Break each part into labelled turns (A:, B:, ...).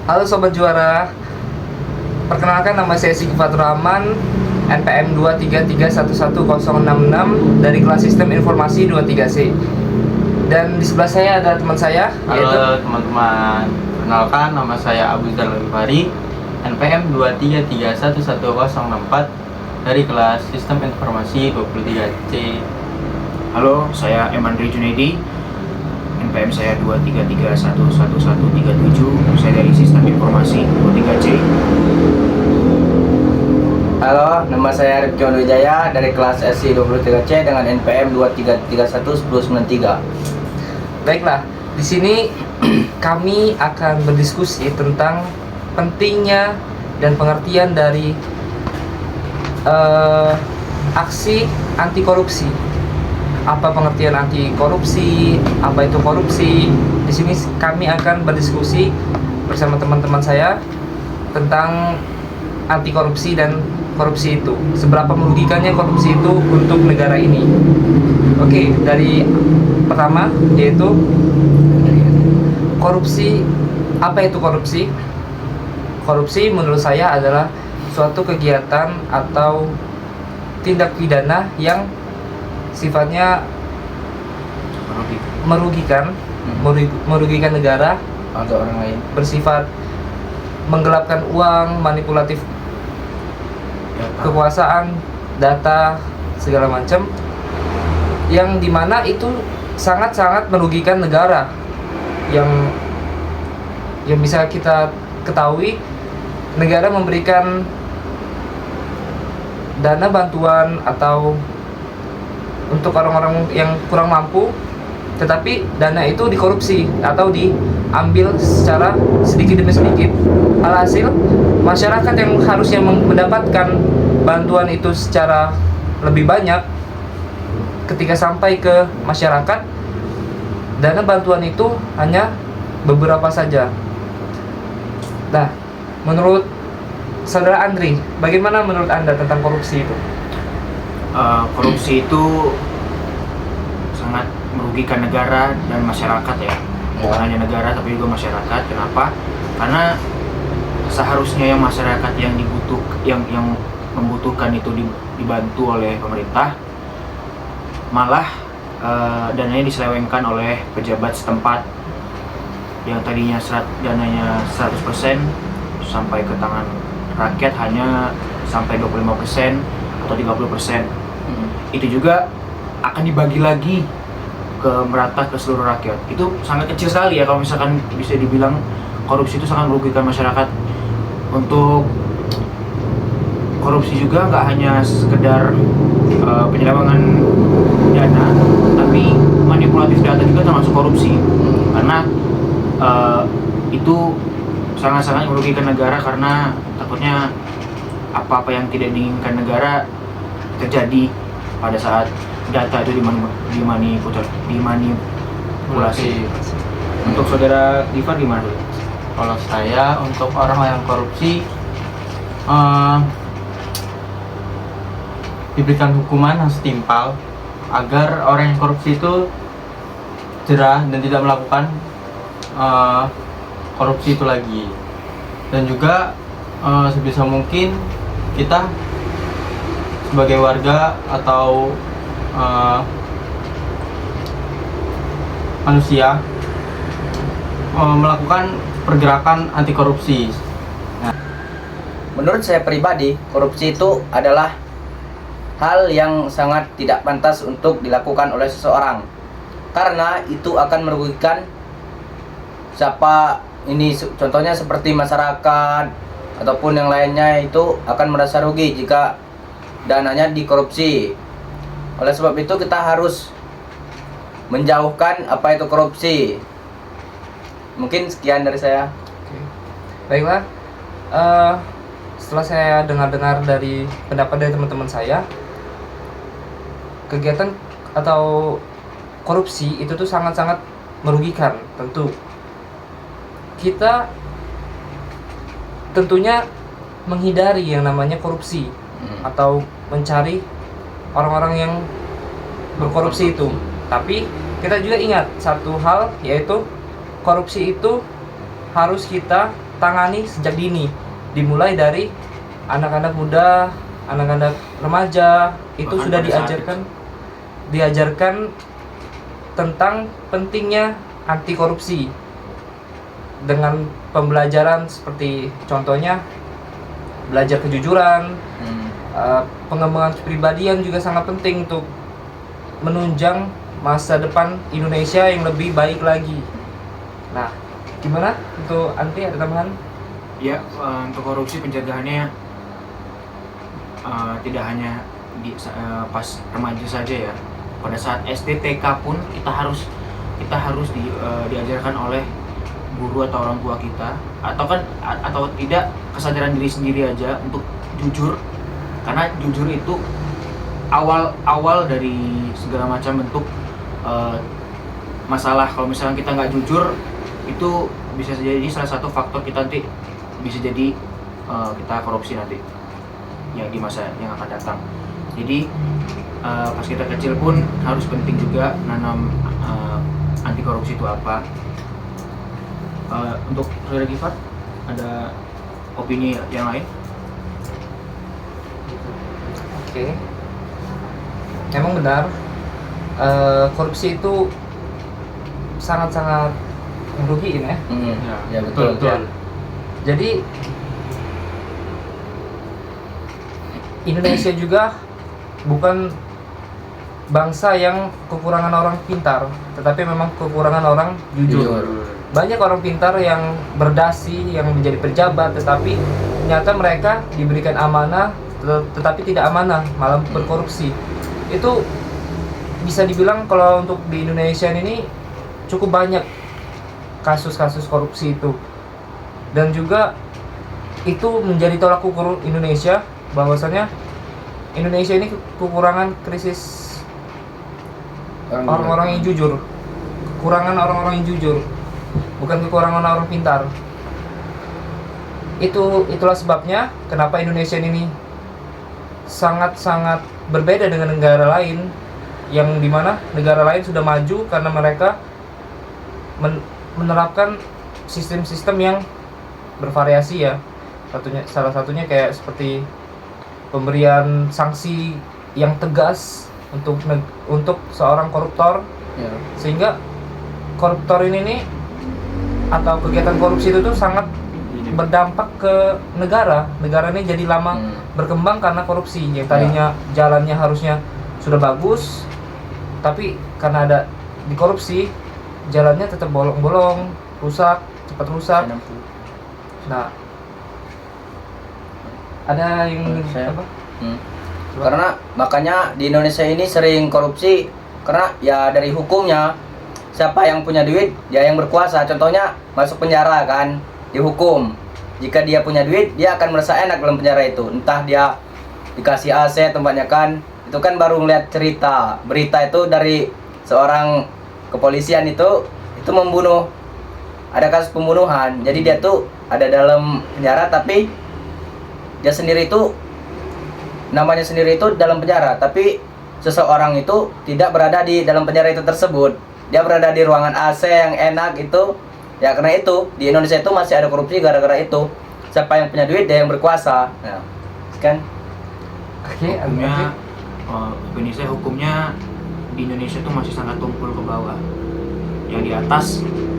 A: Halo Sobat Juara, perkenalkan nama saya Sigi Fatur Rahman, NPM 233111066 dari kelas Sistem Informasi 23C. Dan di sebelah saya ada teman saya, yaitu...
B: Halo teman-teman, perkenalkan nama saya Abu Zar Lewifari, NPM 2331104 dari kelas Sistem Informasi 23C.
C: Halo, saya Emandri Junaidi, NPM saya 2331137, saya dari Sistem Informasi 23C.
D: Halo, nama saya Rifki Wijaya dari kelas SI 23C dengan NPM 2331193.
A: Baiklah, di sini kami akan berdiskusi tentang pentingnya dan pengertian dari aksi anti korupsi. Apa pengertian anti korupsi? Apa itu korupsi? Di sini kami akan berdiskusi bersama teman-teman saya tentang anti korupsi dan korupsi itu. Seberapa merugikannya korupsi itu untuk negara ini? Oke, dari pertama yaitu korupsi. Apa itu korupsi? Korupsi menurut saya adalah suatu kegiatan atau tindak pidana yang sifatnya merugikan negara
D: Atau orang lain.
A: bersifat menggelapkan uang, manipulatif kekuasaan, data, segala macam, yang dimana itu sangat-sangat merugikan negara. Yang bisa kita ketahui, negara memberikan dana bantuan atau untuk orang-orang yang kurang mampu, tetapi dana itu dikorupsi atau diambil secara sedikit demi sedikit. Alhasil, masyarakat yang harusnya mendapatkan bantuan itu secara lebih banyak, ketika sampai ke masyarakat, dana bantuan itu hanya beberapa saja. Nah, menurut Saudara Andri, bagaimana menurut Anda tentang korupsi itu?
C: Korupsi itu sangat merugikan negara dan masyarakat ya. Bukan hanya negara tapi juga masyarakat. Kenapa? Karena seharusnya yang masyarakat yang membutuhkan itu dibantu oleh pemerintah, malah dananya diselewengkan oleh pejabat setempat yang tadinya dananya 100% sampai ke tangan rakyat hanya sampai 25% atau 30%. Itu juga akan dibagi lagi ke merata ke seluruh rakyat. Itu sangat kecil sekali ya kalau misalkan bisa dibilang korupsi itu sangat merugikan masyarakat. Untuk korupsi juga nggak hanya sekedar penyelewengan dana, tapi manipulatif data juga termasuk korupsi. Karena itu sangat-sangat merugikan negara karena takutnya apa-apa yang tidak diinginkan negara terjadi pada saat data itu dimanipulasi. Untuk saudara Diva gimana?
B: Kalau saya, untuk orang yang korupsi diberikan hukuman yang setimpal agar orang yang korupsi itu jerah dan tidak melakukan korupsi itu lagi. Dan juga sebisa mungkin kita sebagai warga atau manusia melakukan pergerakan anti korupsi.
D: Menurut saya pribadi, korupsi itu adalah hal yang sangat tidak pantas untuk dilakukan oleh seseorang, karena itu akan merugikan siapa ini, contohnya seperti masyarakat ataupun yang lainnya, itu akan merasa rugi jika dananya dikorupsi. Oleh sebab itu kita harus menjauhkan apa itu korupsi. Mungkin sekian dari saya.
A: Oke. Baiklah, setelah saya dengar-dengar dari pendapat dari teman-teman saya, kegiatan atau korupsi itu tuh sangat-sangat merugikan. Tentu kita tentunya menghindari yang namanya korupsi atau mencari orang-orang yang berkorupsi itu. Tapi kita juga ingat satu hal, yaitu korupsi itu harus kita tangani sejak dini, dimulai dari anak-anak muda, anak-anak remaja itu
C: Bahkan
A: sudah
C: pada saat
A: diajarkan tentang pentingnya anti korupsi dengan pembelajaran seperti contohnya belajar kejujuran, pengembangan kepribadian juga sangat penting untuk menunjang masa depan Indonesia yang lebih baik lagi. Nah, gimana untuk Anti, ada tambahan?
C: Ya, untuk korupsi pencegahannya tidak hanya pas remaja saja ya. Pada saat SD TK pun kita harus diajarkan oleh guru atau orang tua kita, atau tidak kesadaran diri sendiri aja untuk jujur, karena jujur itu awal dari segala macam bentuk masalah. Kalau misalnya kita nggak jujur, itu bisa jadi salah satu faktor kita nanti bisa jadi kita korupsi nanti ya di masa yang akan datang. Jadi pas kita kecil pun harus penting juga nanam anti korupsi itu apa. Untuk Saudara Gifar, ada opini yang lain?
A: Oke. Emang benar, korupsi itu sangat-sangat merugikan ya.
D: Ya betul.
A: Jadi Indonesia juga bukan bangsa yang kekurangan orang pintar, tetapi memang kekurangan orang jujur. Banyak orang pintar yang berdasi, yang menjadi pejabat, tetapi ternyata mereka diberikan amanah, tetapi tidak amanah, malah berkorupsi. Itu bisa dibilang kalau untuk di Indonesia ini cukup banyak kasus-kasus korupsi itu. Dan juga itu menjadi tolak ukur Indonesia, bahwasanya Indonesia ini kekurangan krisis orang-orang yang jujur, kekurangan orang-orang yang jujur, bukan kekurangan orang pintar. Itulah sebabnya kenapa Indonesia ini sangat-sangat berbeda dengan negara lain, yang dimana negara lain sudah maju karena mereka menerapkan sistem-sistem yang bervariasi ya. Salah satunya kayak seperti pemberian sanksi yang tegas untuk seorang koruptor, sehingga koruptor ini nih atau kegiatan korupsi itu tuh sangat berdampak ke negara ini jadi lama berkembang karena korupsi. Yang tadinya jalannya harusnya sudah bagus, tapi karena ada dikorupsi, jalannya tetap bolong-bolong, cepat rusak. Nah, ada yang apa?
D: Karena makanya di Indonesia ini sering korupsi karena ya dari hukumnya, siapa yang punya duit dia yang berkuasa. Contohnya masuk penjara kan, dihukum. Jika dia punya duit, dia akan merasa enak dalam penjara itu. Entah dia dikasih AC tempatnya kan, itu kan baru ngeliat berita itu dari seorang kepolisian itu membunuh, ada kasus pembunuhan. Jadi dia tuh ada dalam penjara, tapi dia sendiri itu namanya sendiri itu dalam penjara, tapi seseorang itu tidak berada di dalam penjara itu tersebut. Dia berada di ruangan AC yang enak itu. Ya karena itu di Indonesia itu masih ada korupsi gara-gara itu. Siapa yang punya duit dia yang berkuasa. Nah, kan?
A: Oke,
C: hukumnya di Indonesia itu masih sangat tumpul ke bawah. Yang di atas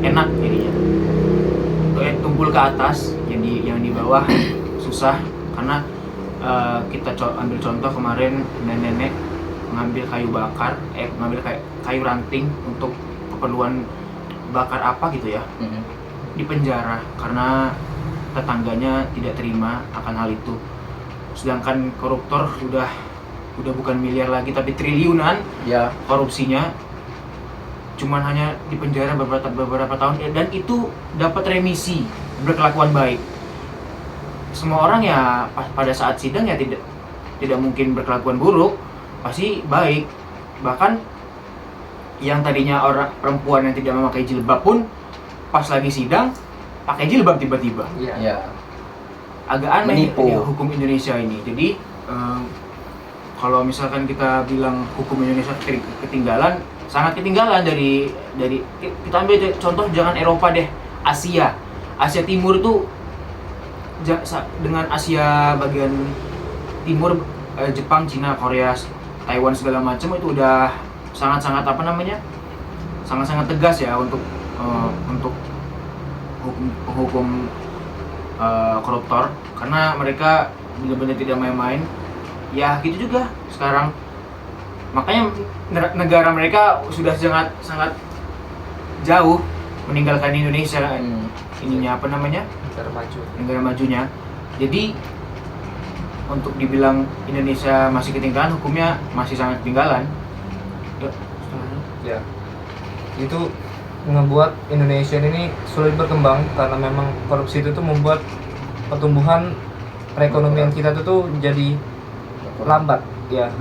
C: enak jadinya. Tumpul ke atas, yang di bawah susah karena kita ambil contoh kemarin nenek-nenek mengambil kayu bakar, mengambil kayu ranting untuk keperluan bakar apa gitu ya, di penjara karena tetangganya tidak terima akan hal itu. Sedangkan koruptor udah bukan miliar lagi tapi triliunan
D: Ya.
C: korupsinya, cuman hanya di penjara beberapa tahun dan itu dapat remisi berkelakuan baik. Semua orang ya pada saat sidang ya tidak mungkin berkelakuan buruk, pasti baik. Bahkan yang tadinya orang perempuan yang tidak memakai jilbab pun pas lagi sidang pakai jilbab tiba-tiba.
D: Ya.
C: Agak aneh
D: Menipu.
C: ya, hukum Indonesia ini. Jadi kalau misalkan kita bilang hukum Indonesia ketinggalan, sangat ketinggalan dari kita ambil contoh jangan Eropa deh, Asia Timur tuh dengan Asia bagian timur, Jepang, Cina, Korea, Taiwan segala macam itu udah sangat-sangat apa namanya, sangat-sangat tegas ya untuk hukum koruptor, karena mereka benar-benar tidak main-main. Ya gitu juga sekarang, makanya negara mereka sudah sangat jauh meninggalkan Indonesia ininya apa namanya, negara majunya. Jadi untuk dibilang Indonesia masih ketinggalan, hukumnya masih sangat ketinggalan.
A: Ya, itu ngebuat Indonesia ini sulit berkembang karena memang korupsi itu tuh membuat pertumbuhan perekonomian kita tuh jadi lambat ya.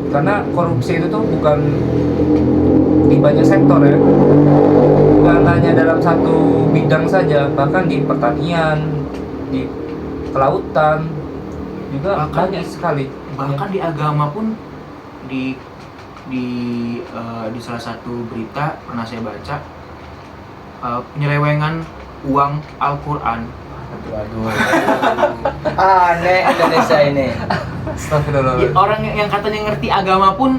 A: Karena korupsi itu tuh bukan di banyak sektor ya, bukan hanya dalam satu bidang saja, bahkan di pertanian, di kelautan juga
C: Bahkan
A: banyak sekali.
C: Bahkan di agama pun di salah satu berita pernah saya baca, penyelewengan uang Al-Quran.
D: Aduh. Aneh Indonesia ini.
A: Astagfirullah.
C: Ya, orang yang katanya ngerti agama pun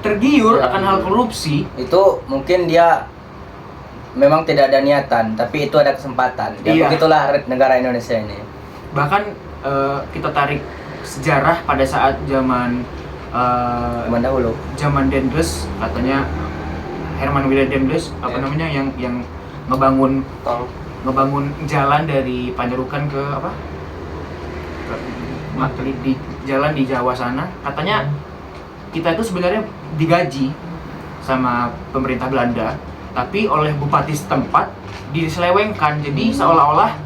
C: tergiur
D: Ya,
C: akan hal korupsi.
D: Itu mungkin dia memang tidak ada niatan, tapi itu ada kesempatan. Ya,
C: Iya.
D: begitulah negara Indonesia ini.
C: Bahkan kita tarik sejarah pada saat zaman
D: Zaman dahulu.
C: zaman Dendles, katanya Herman Willem Dendles apa
A: Ya.
C: namanya yang ngebangun
A: Tol.
C: jalan dari Panjarukan ke apa? Di jalan di Jawa sana. Katanya kita itu sebenarnya digaji sama pemerintah Belanda, tapi oleh bupati setempat diselewengkan. Jadi seolah-olah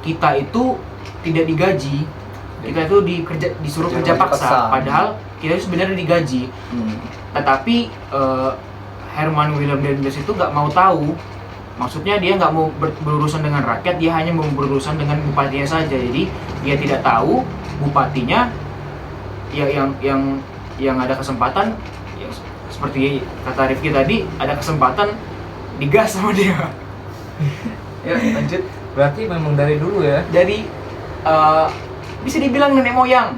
C: kita itu tidak digaji, kita itu disuruh kerja paksa, padahal kita itu sebenarnya digaji. Tetapi Herman Willem Dendles itu nggak mau tahu, maksudnya dia nggak mau berurusan dengan rakyat, dia hanya mau berurusan dengan bupatinya saja. Jadi dia tidak tahu bupatinya yang ada kesempatan, ya, seperti kata Rifki tadi, ada kesempatan digas sama dia. Ya lanjut.
A: Berarti memang dari dulu ya.
C: Dari bisa dibilang nenek moyang,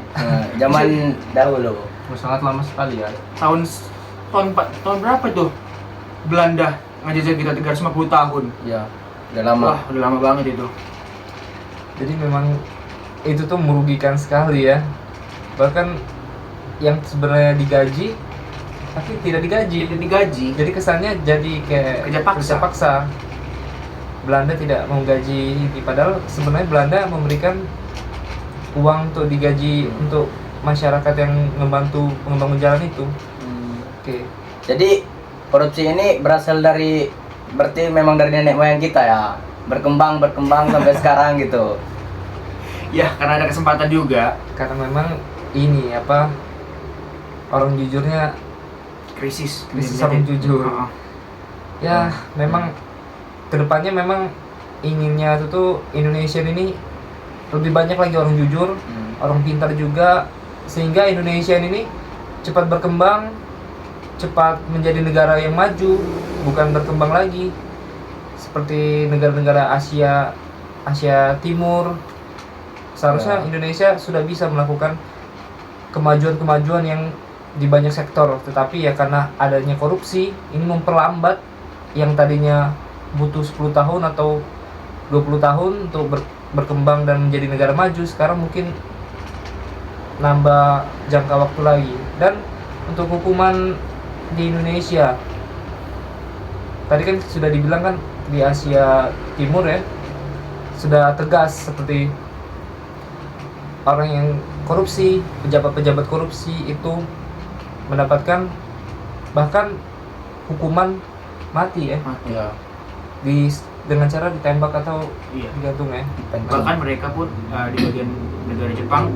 D: Zaman dahulu.
B: Sangat lama sekali ya.
C: tahun berapa tuh Belanda ngajajah kita 350 tahun.
D: Ya, udah lama.
C: Wah, udah lama banget itu.
A: Jadi memang itu tuh merugikan sekali ya. Bahkan yang sebenarnya digaji tapi tidak digaji.
C: Tidak digaji.
A: Jadi kesannya jadi kayak
C: Kerja paksa.
A: Belanda tidak mau gaji, padahal sebenarnya Belanda memberikan uang untuk digaji untuk masyarakat yang membangun jalan itu. Oke.
D: Jadi korupsi ini berasal dari, berarti memang dari nenek moyang kita ya, berkembang sampai sekarang gitu.
C: Ya, karena ada kesempatan juga.
A: Karena memang ini apa, orang jujurnya
C: Krisis
A: orang jujur.
C: Heeh.
A: Ya memang kedepannya memang inginnya itu tuh Indonesia ini lebih banyak lagi orang jujur, orang pintar juga, sehingga Indonesia ini cepat berkembang, cepat menjadi negara yang maju, bukan berkembang lagi seperti negara-negara Asia Timur. Seharusnya Indonesia sudah bisa melakukan kemajuan-kemajuan yang di banyak sektor, tetapi ya karena adanya korupsi ini memperlambat yang tadinya butuh 10 tahun atau 20 tahun untuk berkembang dan menjadi negara maju, sekarang mungkin nambah jangka waktu lagi. Dan untuk hukuman di Indonesia tadi kan sudah dibilang kan di Asia Timur ya sudah tegas, seperti orang yang korupsi, pejabat-pejabat korupsi itu mendapatkan bahkan hukuman mati ya,
D: Ya.
A: dengan cara ditembak atau
C: Iya.
A: digantung ya.
C: Bahkan mereka pun di bagian negara Jepang,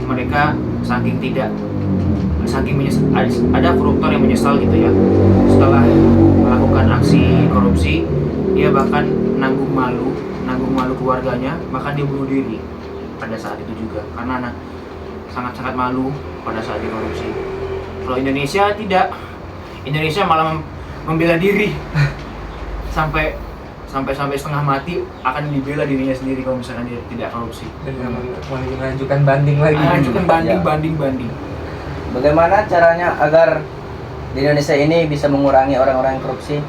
C: mereka saking menyesal, ada koruptor yang menyesal gitu ya, setelah melakukan aksi korupsi, dia bahkan nanggung malu keluarganya, bahkan dia bunuh diri pada saat itu juga karena sangat-sangat malu pada saat dikorupsi. Kalau Indonesia tidak, Indonesia malah membela diri. sampai setengah mati akan dibela dirinya sendiri kalau misalkan dia tidak korupsi.
A: Dan mengajukan banding lagi.
C: Ajukan banding.
D: Bagaimana caranya agar di Indonesia ini bisa mengurangi orang-orang yang korupsi?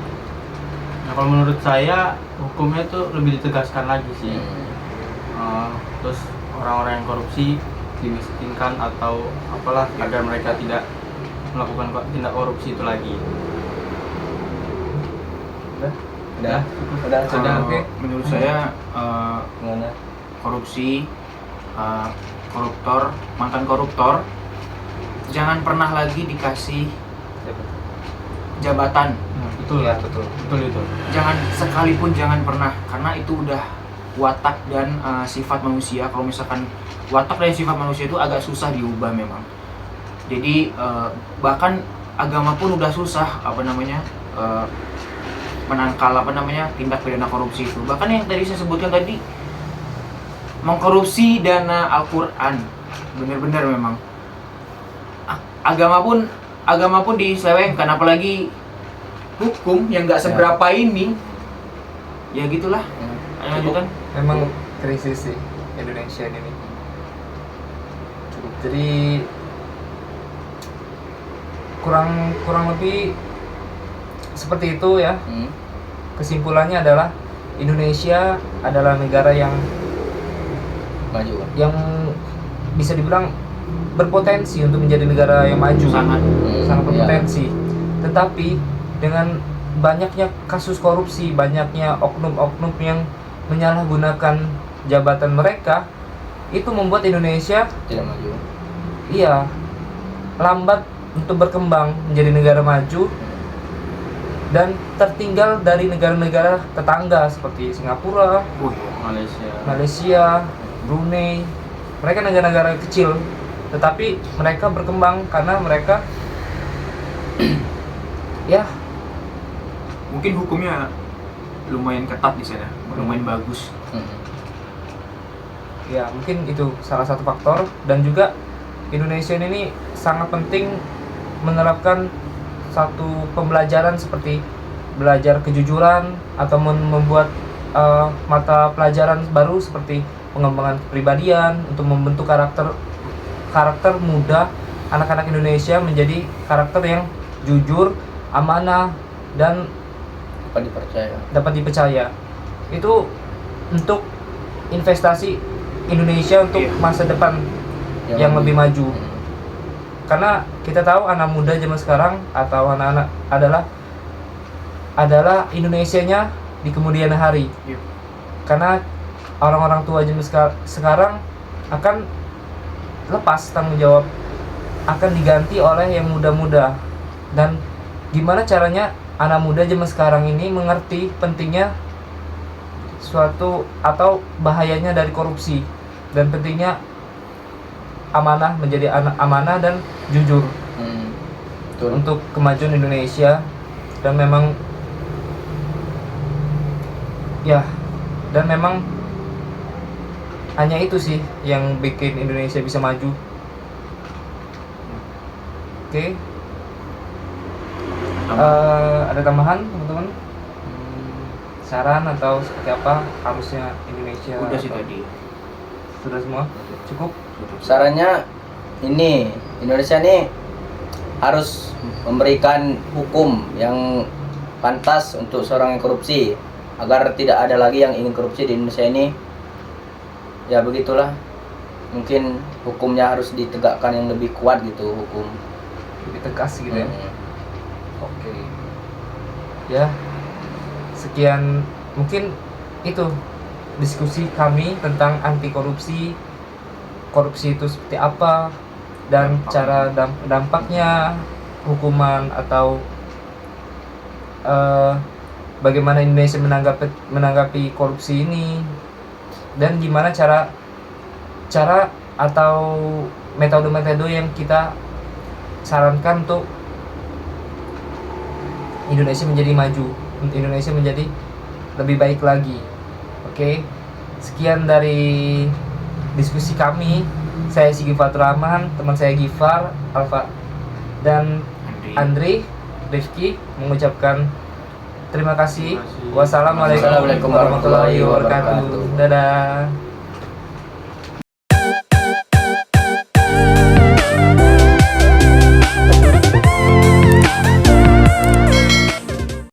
B: Nah, kalau menurut saya hukumnya tuh lebih ditegaskan lagi sih. Terus orang-orang yang korupsi dimiskinkan atau apalah agar mereka tidak melakukan tindak korupsi itu lagi.
D: Udah.
B: Sudah.
A: Oke.
C: Menurut saya
D: Gimana?
C: korupsi, koruptor, mantan koruptor jangan pernah lagi dikasih jabatan.
B: Nah, betul
A: Iya,
B: ya,
A: betul.
B: betul itu.
C: Jangan pernah, karena itu udah watak dan sifat manusia. Kalau misalkan watak dan sifat manusia itu agak susah diubah memang. Jadi bahkan agama pun udah susah menangkal tindak pidana korupsi itu. Bahkan yang tadi saya sebutkan tadi, mengkorupsi dana Al-Quran, benar-benar memang agama pun diselewengkan, apalagi hukum yang nggak seberapa ini. Ya gitulah. Lanjutan.
A: Memang krisis sih Indonesia ini. Jadi kurang lebih seperti itu ya. Kesimpulannya adalah Indonesia adalah negara yang
D: Maju.
A: yang bisa dibilang berpotensi untuk menjadi negara yang maju,
C: Sangat.
A: sangat
D: Iya.
A: berpotensi. Tetapi dengan banyaknya kasus korupsi, banyaknya oknum-oknum yang menyalahgunakan jabatan mereka, itu membuat Indonesia
D: Tidak maju.
A: lambat untuk berkembang menjadi negara maju dan tertinggal dari negara-negara tetangga seperti Singapura, Malaysia, Brunei. Mereka negara-negara kecil, tetapi mereka berkembang karena mereka
C: Mungkin hukumnya lumayan ketat di sana, lumayan bagus.
A: Mungkin itu salah satu faktor. Dan juga Indonesia ini sangat penting menerapkan satu pembelajaran seperti belajar kejujuran atau membuat mata pelajaran baru seperti pengembangan kepribadian untuk membentuk karakter muda anak-anak Indonesia menjadi karakter yang jujur, amanah, dan dapat dipercaya. Itu untuk investasi Indonesia untuk masa depan yang lebih maju. Karena kita tahu anak muda zaman sekarang atau anak-anak adalah Indonesianya di kemudian hari.
C: Iya.
A: Karena orang-orang tua zaman sekarang akan lepas tanggung jawab, akan diganti oleh yang muda-muda. Dan gimana caranya anak muda zaman sekarang ini mengerti pentingnya suatu atau bahayanya dari korupsi dan pentingnya amanah, menjadi amanah dan jujur untuk kemajuan Indonesia. Dan memang hanya itu sih yang bikin Indonesia bisa maju. Oke. Ada tambahan teman-teman? Saran atau seperti apa harusnya Indonesia?
C: Udah sih tadi.
A: Sudah semua? Cukup?
D: Sarannya ini, Indonesia ini harus memberikan hukum yang pantas untuk seorang yang korupsi agar tidak ada lagi yang ingin korupsi di Indonesia ini. Ya begitulah, mungkin hukumnya harus ditegakkan yang lebih kuat gitu, hukum
A: Lebih tegas gitu ya. Oke. Ya. Sekian mungkin itu diskusi kami tentang anti korupsi. Korupsi itu seperti apa dan cara dampaknya, hukuman atau bagaimana Indonesia menanggapi korupsi ini, dan gimana cara atau metode-metode yang kita sarankan untuk Indonesia menjadi maju, untuk Indonesia menjadi lebih baik lagi. Oke. Sekian dari diskusi kami. Saya Sigi Fatur Rahman, teman saya Gifar, Alfa, dan Andri, Rifki mengucapkan Terima kasih.
B: Terima kasih.
A: Wassalamualaikum
D: Wassalamualaikum
A: warahmatullahi
D: warahmatullahi
A: wabarakatuh.
D: wabarakatuh.
A: Dadah.